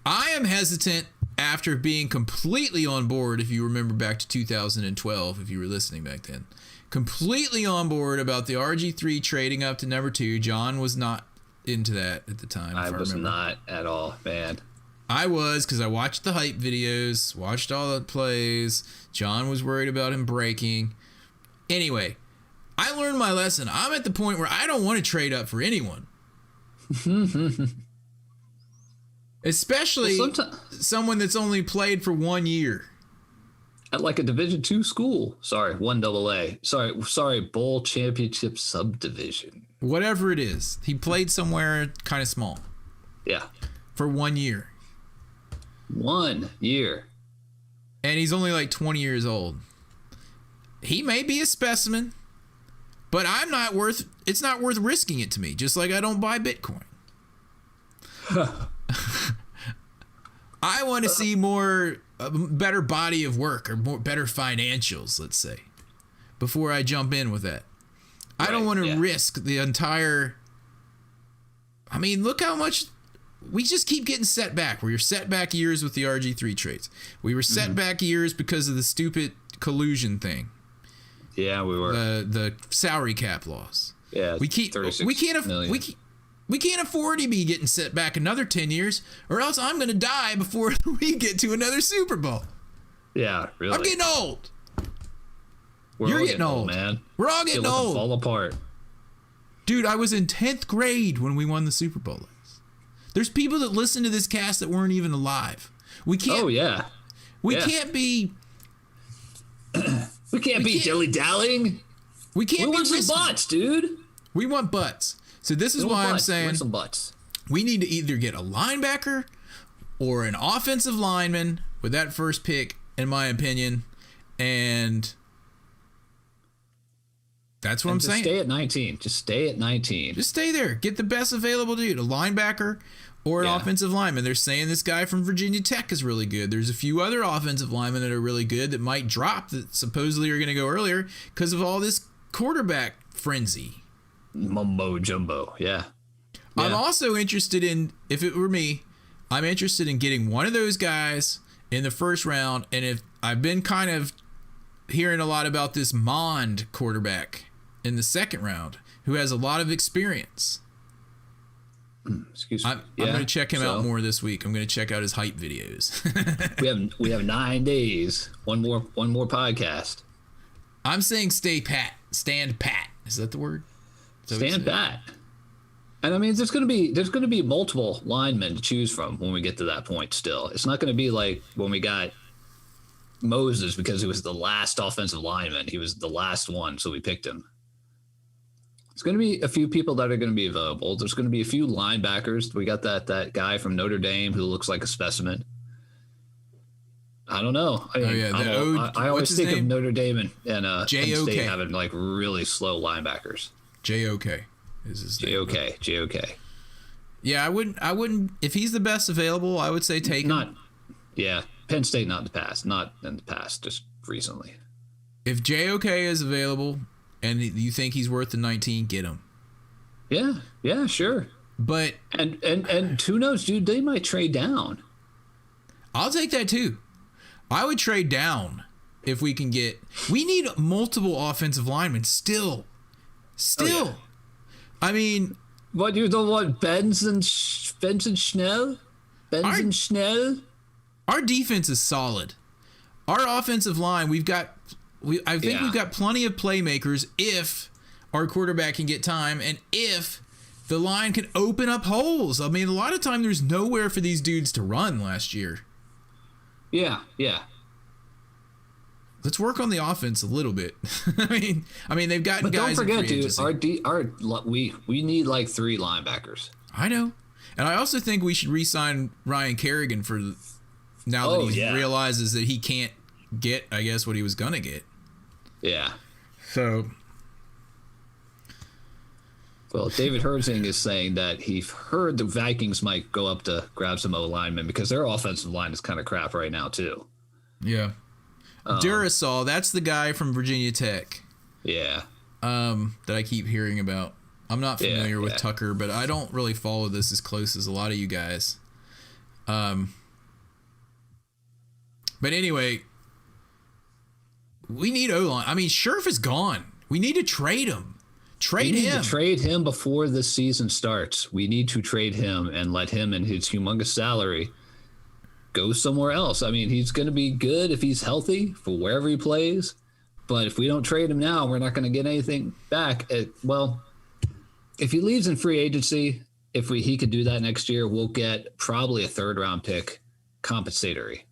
I am hesitant after being completely on board, if you remember back to 2012, if you were listening back then. Completely on board about the RG3 trading up to number 2. John was not into that at the time. I was remember. not at all, man. I was, because I watched the hype videos, watched all the plays. John was worried about him breaking. Anyway, I learned my lesson. I'm at the point where I don't want to trade up for anyone. Especially someone that's only played for 1 year. At like a Division II school. Sorry, 1AA. Sorry, Bowl Championship Subdivision. Whatever it is. He played somewhere kind of small. Yeah. For 1 year. 1 year. And he's only like 20 years old. He may be a specimen, but it's not worth risking it to me, just like I don't buy Bitcoin. I want to see a better body of work or better financials, let's say, before I jump in with that. I don't want to risk the entire. I mean, look how much we just keep getting set back. We were set back years with the RG3 trades. We were set back years because of the stupid collusion thing. Yeah, we were. The salary cap laws. Yeah, we can't afford to be getting set back another 10 years, or else I'm going to die before we get to another Super Bowl. Yeah, really. I'm getting old. You're getting old, man. We're all getting old. Fall apart. Dude, I was in 10th grade when we won the Super Bowl. There's people that listen to this cast that weren't even alive. We can't. Oh yeah. We can't be. We can't be dilly-dallying. We can't. We be want some butts, dude. We want butts. So this is why I'm saying some butts. We need to either get a linebacker or an offensive lineman with that first pick, in my opinion, and that's what I'm saying. Stay at 19. Just stay at 19. Just stay there. Get the best available dude, a linebacker or an offensive lineman. They're saying this guy from Virginia Tech is really good. There's a few other offensive linemen that are really good that might drop that supposedly are going to go earlier because of all this quarterback frenzy. Mumbo jumbo. Yeah. I'm also interested in, if it were me, I'm interested in getting one of those guys in the first round. And if I've been kind of hearing a lot about this Mond quarterback in the second round who has a lot of experience. Excuse me. I'm going to check him out more this week. I'm going to check out his hype videos. we have 9 days. One more podcast. I'm saying stand pat. Is that the word? Stand pat. And I mean, there's going to be multiple linemen to choose from when we get to that point. Still, it's not going to be like when we got Moses because he was the last offensive lineman. He was the last one, so we picked him. There's going to be a few people that are going to be available. There's going to be a few linebackers. We got that guy from Notre Dame who looks like a specimen. I don't know. I always think of Notre Dame and Penn State having like really slow linebackers. JOK is his name. JOK. Yeah, I wouldn't. If he's the best available, I would say take him. Penn State not in the past, just recently. If JOK is available and you think he's worth the 19, get him. Yeah, sure. But and who knows, dude? They might trade down. I'll take that too. I would trade down if we can get. We need multiple offensive linemen still. Oh, yeah. I mean, what you don't want Benz and Schnell? Schnell? Our defense is solid. Our offensive line, I think we've got plenty of playmakers if our quarterback can get time and if the line can open up holes. I mean, a lot of time there's nowhere for these dudes to run last year. Yeah. Let's work on the offense a little bit. I mean, they've gotten guys. Don't forget, dude. We need like 3 linebackers. I know, And I also think we should re-sign Ryan Kerrigan for now that he realizes that he can't get, I guess, what he was going to get. Yeah. So... Well, David Herzing is saying that he heard the Vikings might go up to grab some O-linemen because their offensive line is kind of crap right now, too. Yeah. Durasol, that's the guy from Virginia Tech. Yeah. That I keep hearing about. I'm not familiar with Tucker, but I don't really follow this as close as a lot of you guys. But anyway, we need O-line. I mean, Scherf is gone. We need to trade him. We need to trade him before the season starts. We need to trade him and let him and his humongous salary go somewhere else. I mean, he's going to be good if he's healthy for wherever he plays. But if we don't trade him now, we're not going to get anything back. Well, if he leaves in free agency, he could do that next year, we'll get probably a third-round pick compensatory.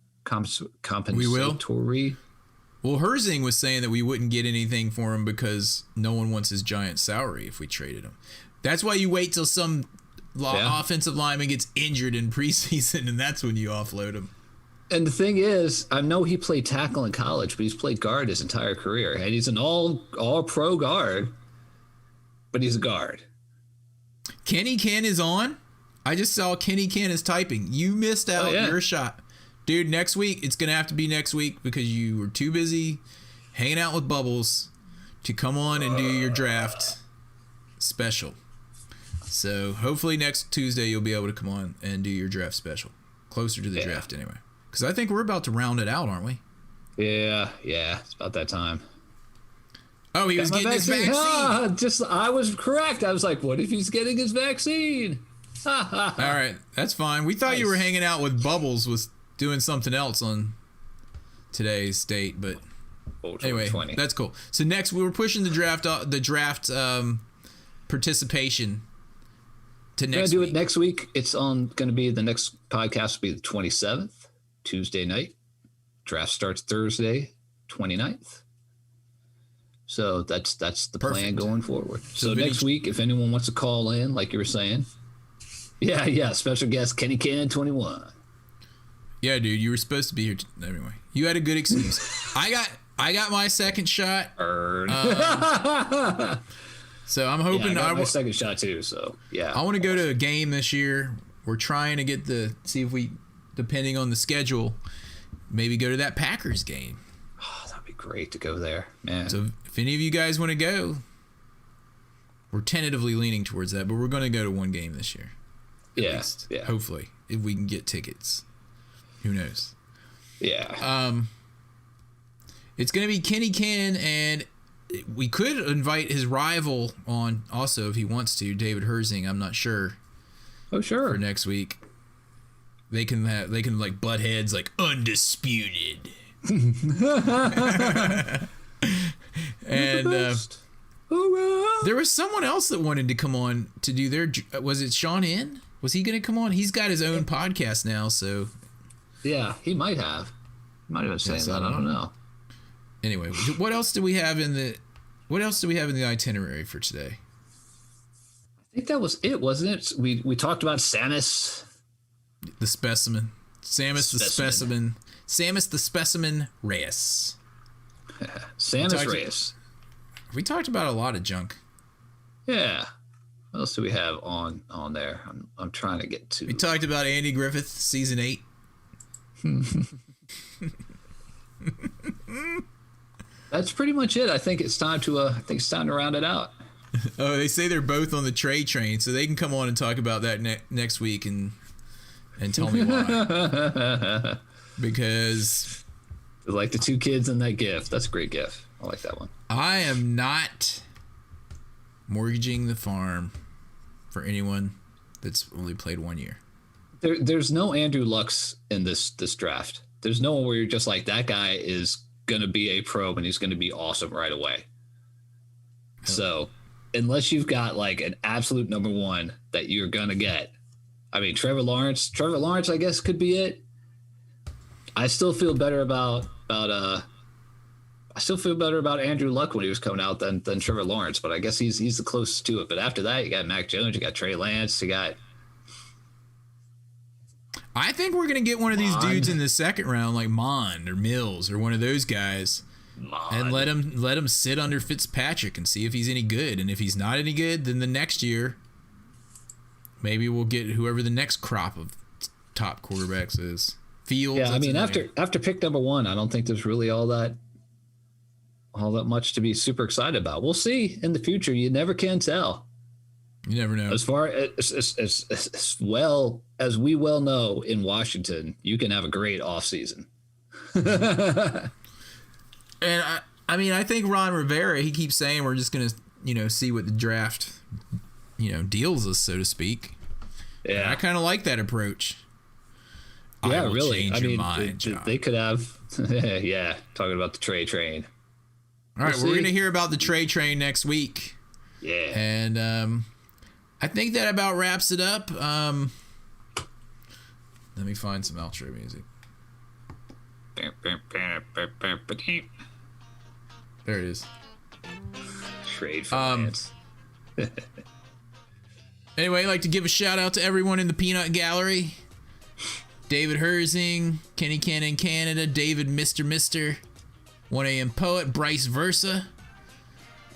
We will? Well, Herzing was saying that we wouldn't get anything for him because no one wants his giant salary if we traded him. That's why you wait till some offensive lineman gets injured in preseason, and that's when you offload him. And the thing is, I know he played tackle in college, but he's played guard his entire career. And he's an all-pro guard, but he's a guard. Kenny Ken is on. I just saw Kenny Ken is typing. You missed out your shot. Dude, next week, it's going to have to be next week because you were too busy hanging out with Bubbles to come on and do your draft special. So hopefully next Tuesday you'll be able to come on and do your draft special. Closer to the draft anyway. Because I think we're about to round it out, aren't we? Yeah, it's about that time. Oh, he was getting his vaccine. I was correct. I was like, what if he's getting his vaccine? All right, that's fine. We thought you were hanging out with Bubbles with doing something else on today's date, but anyway, 20. That's cool. So next, we were pushing the draft participation to next week. We're gonna do it next week. It's going to be the next podcast will be the 27th, Tuesday night. Draft starts Thursday, 29th. So that's the plan going forward. So next week, if anyone wants to call in, like you were saying, special guest Kenny Can 21. Yeah, dude, you were supposed to be here. Anyway, you had a good excuse. I got my second shot. So I'm hoping I got my second shot too. So yeah, I want to go to a game this year. We're trying to see if we, depending on the schedule, maybe go to that Packers game. Oh, that'd be great to go there, man. So if any of you guys want to go, we're tentatively leaning towards that, but we're going to go to one game this year. Yeah. Hopefully, if we can get tickets. Who knows? Yeah. It's going to be Kenny Ken, and we could invite his rival on also if he wants to, David Herzing. I'm not sure. Oh, sure. For next week, they can like butt heads like undisputed. And there was someone else that wanted to come on to do their. Was it Sean N? Was he going to come on? He's got his own podcast now, so. Yeah, he might have. He might have been saying that. I don't know. Anyway, what else do we have in the itinerary for today? I think that was it, wasn't it? We talked about Samus, the specimen, Samus the specimen Reyes. Samus Reyes. We talked about a lot of junk. Yeah. What else do we have on there? I'm trying to get to. We talked about Andy Griffith, season 8. That's pretty much it. I think it's time to round it out. Oh, they say they're both on the trade train, so they can come on and talk about that next week and tell me why. Because like the two kids in that GIF. That's a great GIF. I like that one. I am not mortgaging the farm for anyone that's only played 1 year. There's no Andrew Lucks in this draft. There's no one where you're just like, that guy is going to be a pro and he's going to be awesome right away. So unless you've got like an absolute number one that you're going to get, I mean, Trevor Lawrence, I guess could be it. I still feel better about Andrew Luck when he was coming out than Trevor Lawrence, but I guess he's the closest to it. But after that, you got Mac Jones, you got Trey Lance, you got I think we're going to get one of these dudes in the second round, like Mond or Mills or one of those guys, and let him sit under Fitzpatrick and see if he's any good. And if he's not any good, then the next year, maybe we'll get whoever the next crop of top quarterbacks is. Fields. Yeah, I mean, after pick number 1, I don't think there's really all that much to be super excited about. We'll see in the future. You never can tell. You never know. As far as well as we well know in Washington, you can have a great offseason. And I mean, I think Ron Rivera, he keeps saying we're just going to, see what the draft, deals us, so to speak. Yeah. And I kind of like that approach. Yeah, really. I mean, they could have, yeah, talking about the Trey train. All right, we're going to hear about the Trey train next week. Yeah. And I think that about wraps it up. Let me find some outro music. There it is. Trade finance. Anyway, I'd like to give a shout out to everyone in the Peanut Gallery. David Herzing, Kenny Cannon Canada, David Mr. 1AM Poet, Bryce Versa.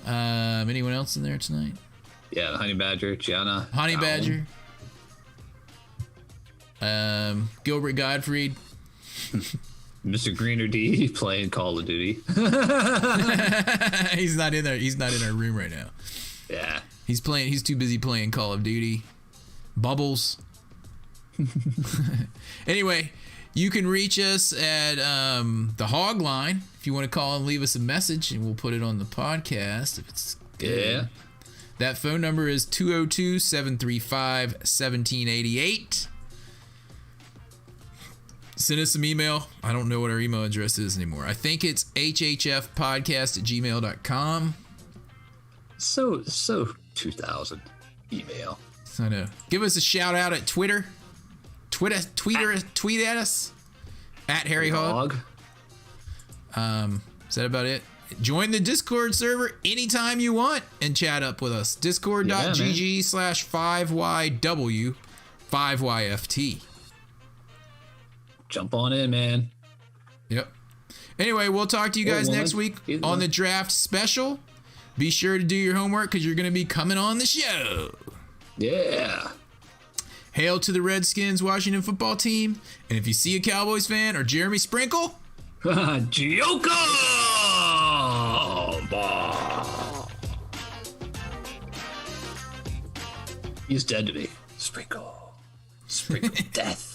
Anyone else in there tonight? Yeah, the Honey Badger, Gianna. Honey Badger. Gilbert Gottfried. Mr. Greener D playing Call of Duty. He's not in there. He's not in our room right now. Yeah. He's too busy playing Call of Duty. Bubbles. Anyway, you can reach us at the Hog Line if you want to call and leave us a message, and we'll put it on the podcast if it's good. Yeah. That phone number is 202-735-1788. Send us some email. I don't know what our email address is anymore. I think it's hhfpodcast@gmail.com. So 2000 email. I know. Give us a shout out at Twitter. Tweet at us at Harry Hog. Is that about it? Join the Discord server anytime you want and chat up with us. Discord.gg/5YW5YFT. Jump on in, man. Yep. Anyway, we'll talk to you guys next week on the draft special. Be sure to do your homework because you're going to be coming on the show. Yeah. Hail to the Redskins Washington football team. And if you see a Cowboys fan or Jeremy Sprinkle, Gioco! He's dead to me. Sprinkle death.